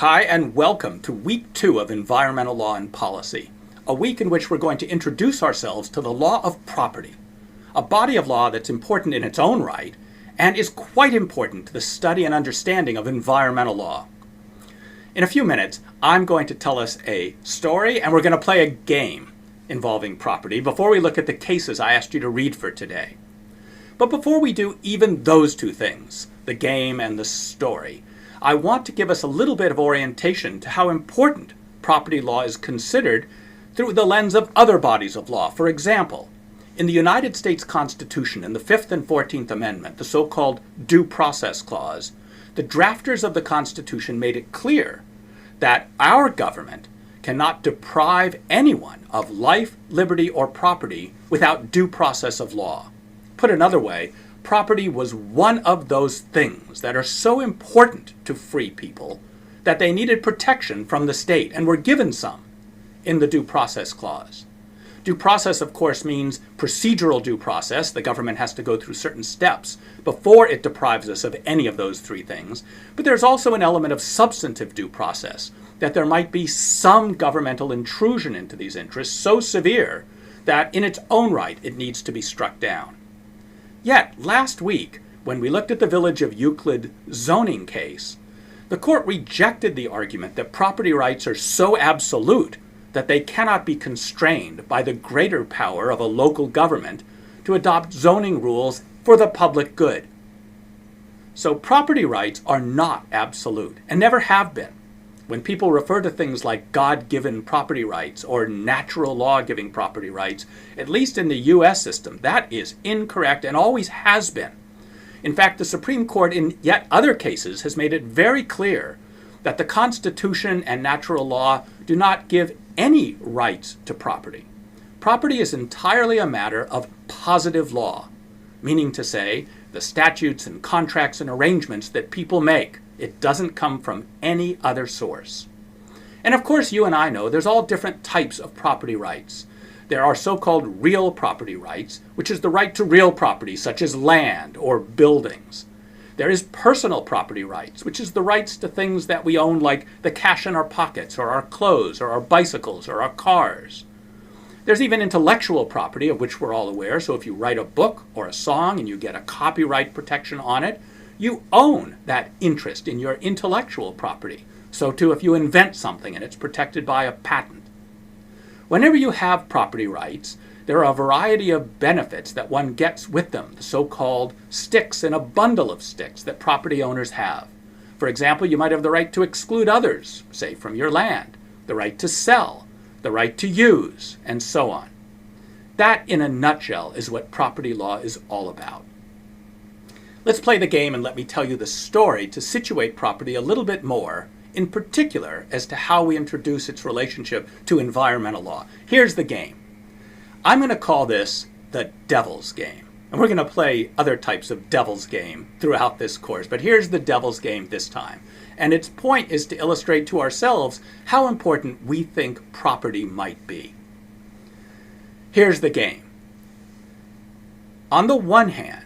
Hi, and welcome to Week 2 of Environmental Law and Policy, a week in which we're going to introduce ourselves to the law of property, a body of law that's important in its own right and is quite important to the study and understanding of environmental law. In a few minutes, I'm going to tell us a story, and we're going to play a game involving property before we look at the cases I asked you to read for today. But before we do even those two things, the game and the story, I want to give us a little bit of orientation to how important property law is considered through the lens of other bodies of law. For example, in the United States Constitution, in the 5th and 14th Amendment, the so-called Due Process Clause, the drafters of the Constitution made it clear that our government cannot deprive anyone of life, liberty, or property without due process of law. Put another way, property was one of those things that are so important to free people that they needed protection from the state and were given some in the Due Process Clause. Due process, of course, means procedural due process. The government has to go through certain steps before it deprives us of any of those three things. But there's also an element of substantive due process, that there might be some governmental intrusion into these interests so severe that in its own right it needs to be struck down. Yet, last week, when we looked at the Village of Euclid zoning case, the court rejected the argument that property rights are so absolute that they cannot be constrained by the greater power of a local government to adopt zoning rules for the public good. So property rights are not absolute, and never have been. When people refer to things like God-given property rights or natural law-giving property rights, at least in the U.S. system, that is incorrect and always has been. In fact, the Supreme Court in yet other cases has made it very clear that the Constitution and natural law do not give any rights to property. Property is entirely a matter of positive law, meaning to say the statutes and contracts and arrangements that people make. It doesn't come from any other source. And of course, you and I know there's all different types of property rights. There are so-called real property rights, which is the right to real property, such as land or buildings. There is personal property rights, which is the rights to things that we own, like the cash in our pockets, or our clothes, or our bicycles, or our cars. There's even intellectual property, of which we're all aware. So if you write a book or a song and you get a copyright protection on it, you own that interest in your intellectual property. So too if you invent something and it's protected by a patent. Whenever you have property rights, there are a variety of benefits that one gets with them, the so-called sticks in a bundle of sticks that property owners have. For example, you might have the right to exclude others, say from your land, the right to sell, the right to use, and so on. That, in a nutshell, is what property law is all about. Let's play the game and let me tell you the story to situate property a little bit more, in particular as to how we introduce its relationship to environmental law. Here's the game. I'm going to call this the devil's game. And we're going to play other types of devil's game throughout this course. But here's the devil's game this time. And its point is to illustrate to ourselves how important we think property might be. Here's the game. On the one hand,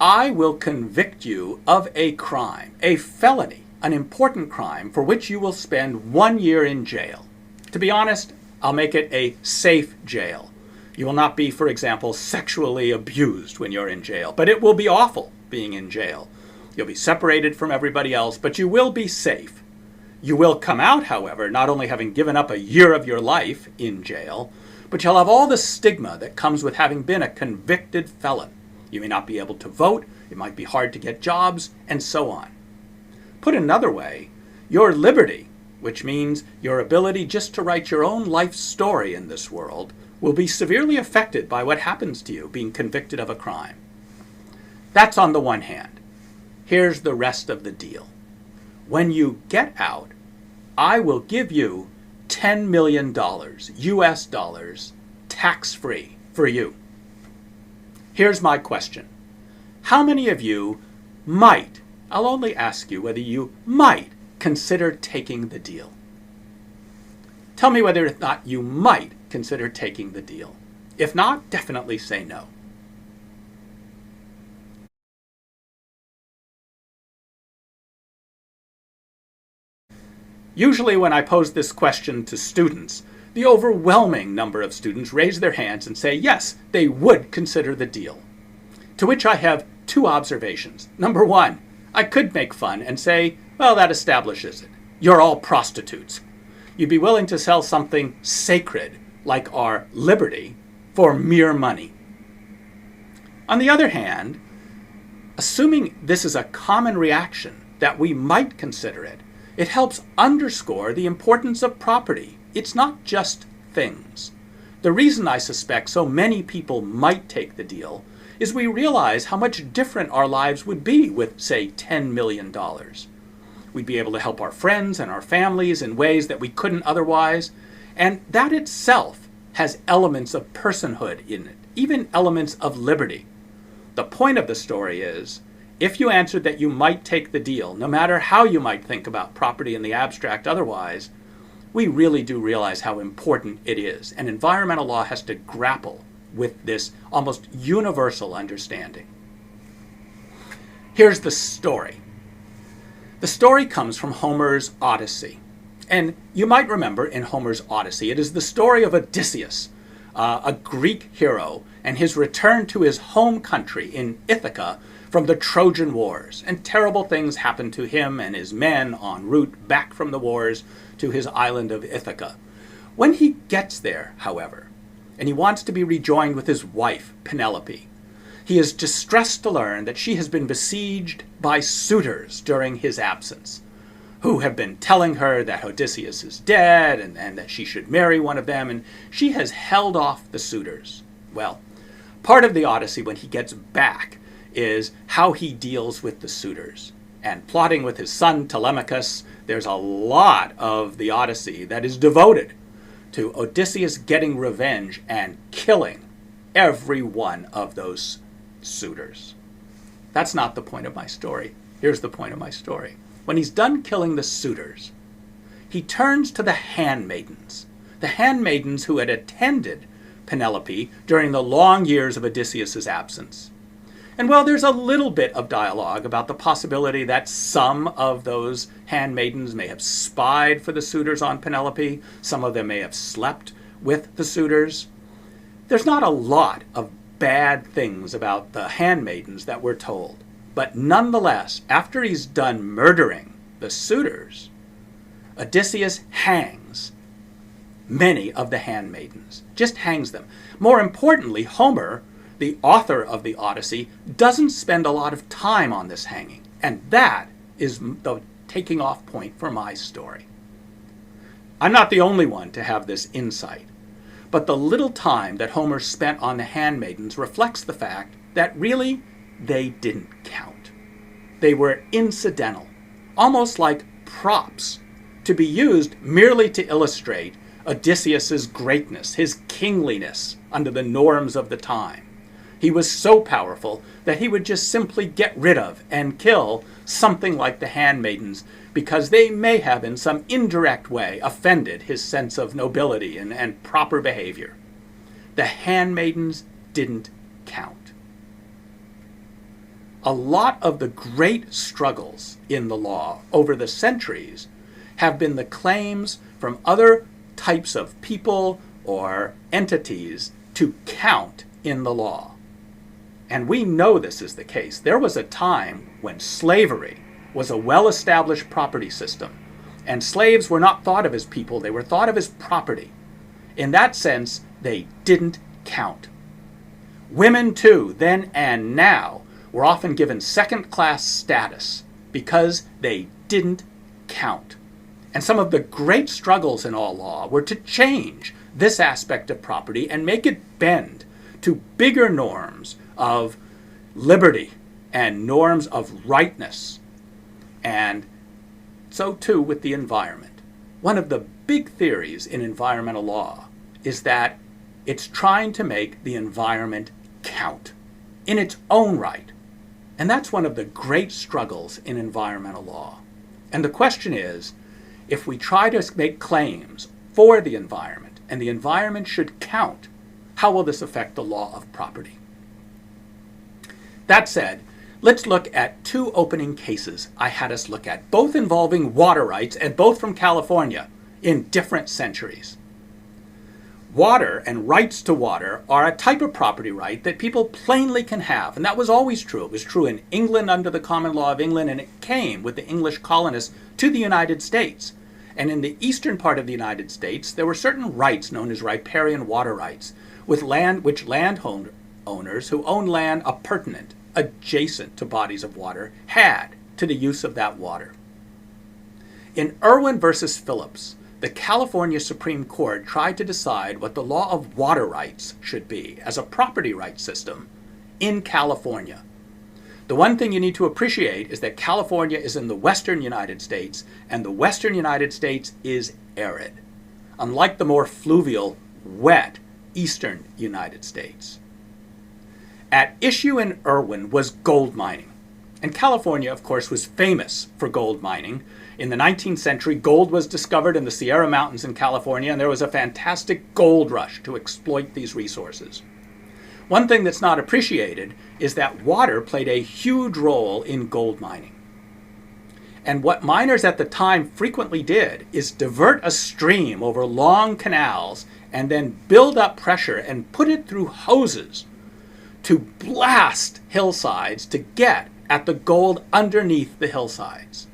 I will convict you of a crime, a felony, an important crime for which you will spend 1 year in jail. To be honest, I'll make it a safe jail. You will not be, for example, sexually abused when you're in jail, but it will be awful being in jail. You'll be separated from everybody else, but you will be safe. You will come out, however, not only having given up a year of your life in jail, but you'll have all the stigma that comes with having been a convicted felon. You may not be able to vote, it might be hard to get jobs, and so on. Put another way, your liberty, which means your ability just to write your own life story in this world, will be severely affected by what happens to you being convicted of a crime. That's on the one hand. Here's the rest of the deal. When you get out, I will give you $10 million, US dollars, tax-free for you. Here's my question. How many of you might, I'll only ask you whether you might consider taking the deal? Tell me whether or not you might consider taking the deal. If not, definitely say no. Usually when I pose this question to students, the overwhelming number of students raise their hands and say yes, they would consider the deal. To which I have two observations. Number one, I could make fun and say, well, that establishes it. You're all prostitutes. You'd be willing to sell something sacred, like our liberty, for mere money. On the other hand, assuming this is a common reaction, that we might consider it, it helps underscore the importance of property. It's not just things. The reason I suspect so many people might take the deal is we realize how much different our lives would be with, say, $10 million. We'd be able to help our friends and our families in ways that we couldn't otherwise, and that itself has elements of personhood in it, even elements of liberty. The point of the story is, if you answered that you might take the deal, no matter how you might think about property in the abstract otherwise, we really do realize how important it is, and environmental law has to grapple with this almost universal understanding. Here's the story. The story comes from Homer's Odyssey. And you might remember in Homer's Odyssey, it is the story of Odysseus, a Greek hero, and his return to his home country in Ithaca from the Trojan Wars. And terrible things happened to him and his men en route back from the wars to his island of Ithaca. When he gets there, however, and he wants to be rejoined with his wife, Penelope, he is distressed to learn that she has been besieged by suitors during his absence, who have been telling her that Odysseus is dead and that she should marry one of them, and she has held off the suitors. Well, part of the Odyssey when he gets back is how he deals with the suitors. And plotting with his son Telemachus, there's a lot of the Odyssey that is devoted to Odysseus getting revenge and killing every one of those suitors. That's not the point of my story. Here's the point of my story. When he's done killing the suitors, he turns to the handmaidens who had attended Penelope during the long years of Odysseus' absence. And well, there's a little bit of dialogue about the possibility that some of those handmaidens may have spied for the suitors on Penelope. Some of them may have slept with the suitors. There's not a lot of bad things about the handmaidens that we're told. But nonetheless, after he's done murdering the suitors, Odysseus hangs many of the handmaidens. Just hangs them. More importantly, Homer, the author of the Odyssey, doesn't spend a lot of time on this hanging. And that is the taking off point for my story. I'm not the only one to have this insight. But the little time that Homer spent on the handmaidens reflects the fact that really they didn't count. They were incidental, almost like props, to be used merely to illustrate Odysseus' greatness, his kingliness under the norms of the time. He was so powerful that he would just simply get rid of and kill something like the handmaidens because they may have in some indirect way offended his sense of nobility and proper behavior. The handmaidens didn't count. A lot of the great struggles in the law over the centuries have been the claims from other types of people or entities to count in the law. And we know this is the case. There was a time when slavery was a well-established property system, and slaves were not thought of as people, they were thought of as property. In that sense, they didn't count. Women too, then and now, were often given second-class status because they didn't count. And some of the great struggles in all law were to change this aspect of property and make it bend to bigger norms of liberty and norms of rightness. And so too with the environment. One of the big theories in environmental law is that it's trying to make the environment count in its own right. And that's one of the great struggles in environmental law. And the question is, if we try to make claims for the environment, and the environment should count, how will this affect the law of property? That said, Let's look at two opening cases I had us look at, both involving water rights and both from California in different centuries. Water and rights to water are a type of property right that people plainly can have, and that was always true. It was true in England under the common law of England, and it came with the English colonists to the United States. And in the eastern part of the United States, there were certain rights known as riparian water rights, which landowners who owned land appurtenant, adjacent to bodies of water, had to the use of that water. In Irwin versus Phillips, the California Supreme Court tried to decide what the law of water rights should be as a property rights system in California. The one thing you need to appreciate is that California is in the western United States, and the western United States is arid, unlike the more fluvial, wet eastern United States. At issue in Irwin was gold mining. And California, of course, was famous for gold mining. In the 19th century, gold was discovered in the Sierra Mountains in California, and there was a fantastic gold rush to exploit these resources. One thing that's not appreciated is that water played a huge role in gold mining. And what miners at the time frequently did is divert a stream over long canals and then build up pressure and put it through hoses to blast hillsides to get at the gold underneath the hillsides.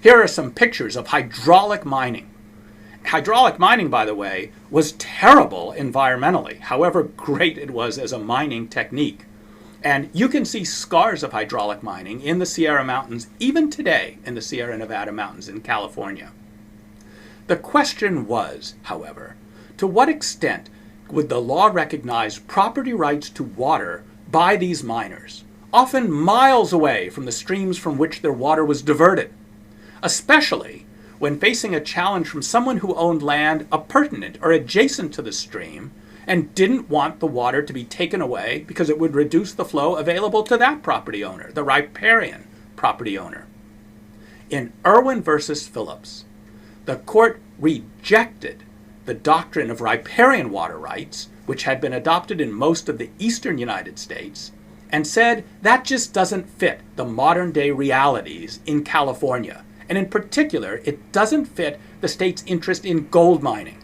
Here are some pictures of hydraulic mining. Hydraulic mining, by the way, was terrible environmentally, however great it was as a mining technique. And you can see scars of hydraulic mining in the Sierra Mountains, even today in the Sierra Nevada mountains in California. The question was, however, to what extent would the law recognize property rights to water by these miners, often miles away from the streams from which their water was diverted, especially when facing a challenge from someone who owned land appurtenant or adjacent to the stream and didn't want the water to be taken away because it would reduce the flow available to that property owner, the riparian property owner. In Irwin versus Phillips, the court rejected the doctrine of riparian water rights, which had been adopted in most of the eastern United States, and said that just doesn't fit the modern-day realities in California. And in particular, it doesn't fit the state's interest in gold mining.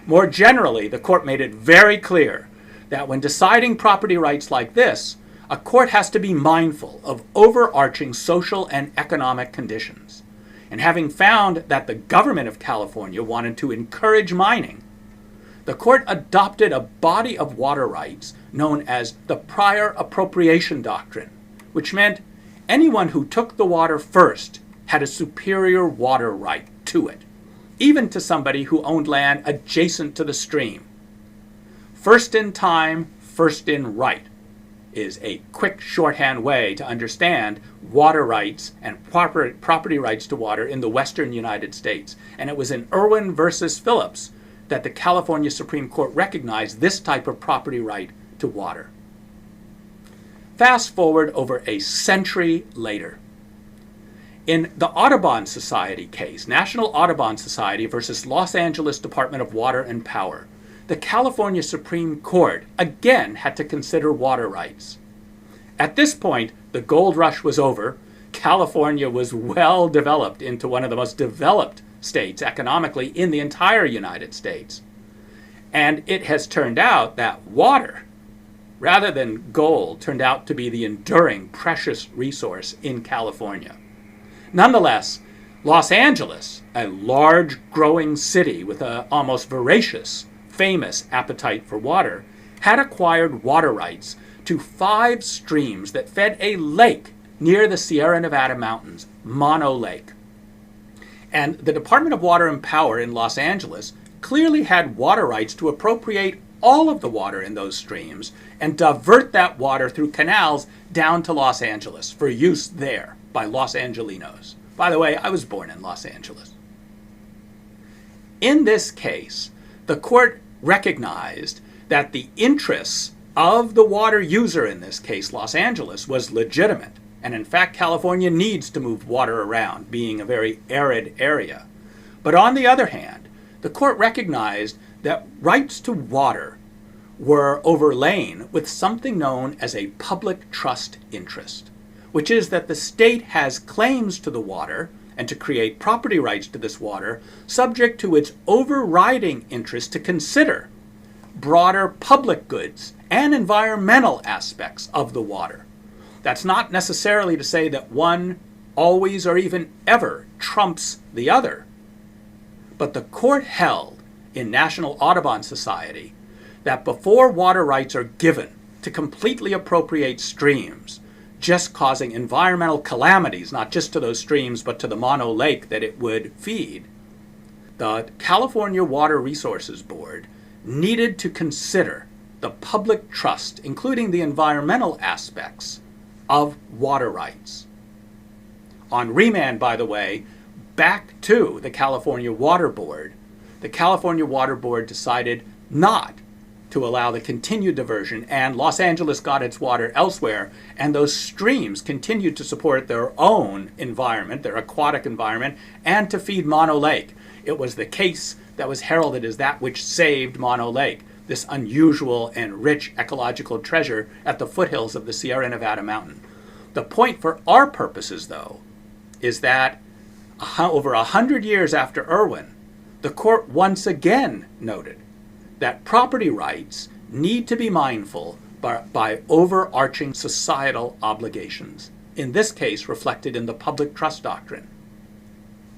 More generally, the court made it very clear that when deciding property rights like this, a court has to be mindful of overarching social and economic conditions. And having found that the government of California wanted to encourage mining, the court adopted a body of water rights known as the prior appropriation doctrine, which meant anyone who took the water first had a superior water right to it, even to somebody who owned land adjacent to the stream. First in time, first in right is a quick shorthand way to understand water rights and property rights to water in the western United States. And it was in Irwin versus Phillips that the California Supreme Court recognized this type of property right to water. Fast forward over a century later. In the Audubon Society case, National Audubon Society versus Los Angeles Department of Water and Power, the California Supreme Court again had to consider water rights. At this point, the gold rush was over. California was well developed into one of the most developed states economically in the entire United States. And it has turned out that water, rather than gold, turned out to be the enduring, precious resource in California. Nonetheless, Los Angeles, a large, growing city with an almost voracious, famous appetite for water, had acquired water rights to 5 streams that fed a lake near the Sierra Nevada mountains, Mono Lake. And the Department of Water and Power in Los Angeles clearly had water rights to appropriate all of the water in those streams and divert that water through canals down to Los Angeles for use there by Los Angelinos. By the way, I was born in Los Angeles. In this case, the court recognized that the interests of the water user, in this case Los Angeles, was legitimate. And in fact, California needs to move water around, being a very arid area. But on the other hand, the court recognized that rights to water were overlain with something known as a public trust interest, which is that the state has claims to the water and to create property rights to this water, subject to its overriding interest to consider broader public goods and environmental aspects of the water. That's not necessarily to say that one always or even ever trumps the other. But the court held in National Audubon Society that before water rights are given to completely appropriate streams, just causing environmental calamities, not just to those streams, but to the Mono Lake that it would feed, the California Water Resources Board needed to consider the public trust, including the environmental aspects of water rights. On remand, by the way, back to the California Water Board, the California Water Board decided not to allow the continued diversion, and Los Angeles got its water elsewhere, and those streams continued to support their own environment, their aquatic environment, and to feed Mono Lake. It was the case that was heralded as that which saved Mono Lake, this unusual and rich ecological treasure at the foothills of the Sierra Nevada mountain. The point for our purposes, though, is that over 100 years after Irwin, the court once again noted that property rights need to be mindful by overarching societal obligations, in this case reflected in the public trust doctrine.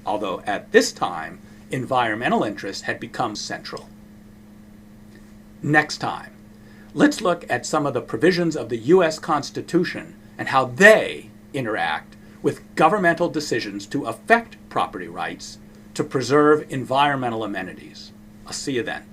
Although at this time, environmental interests had become central. Next time, let's look at some of the provisions of the U.S. Constitution and how they interact with governmental decisions to affect property rights to preserve environmental amenities. I'll see you then.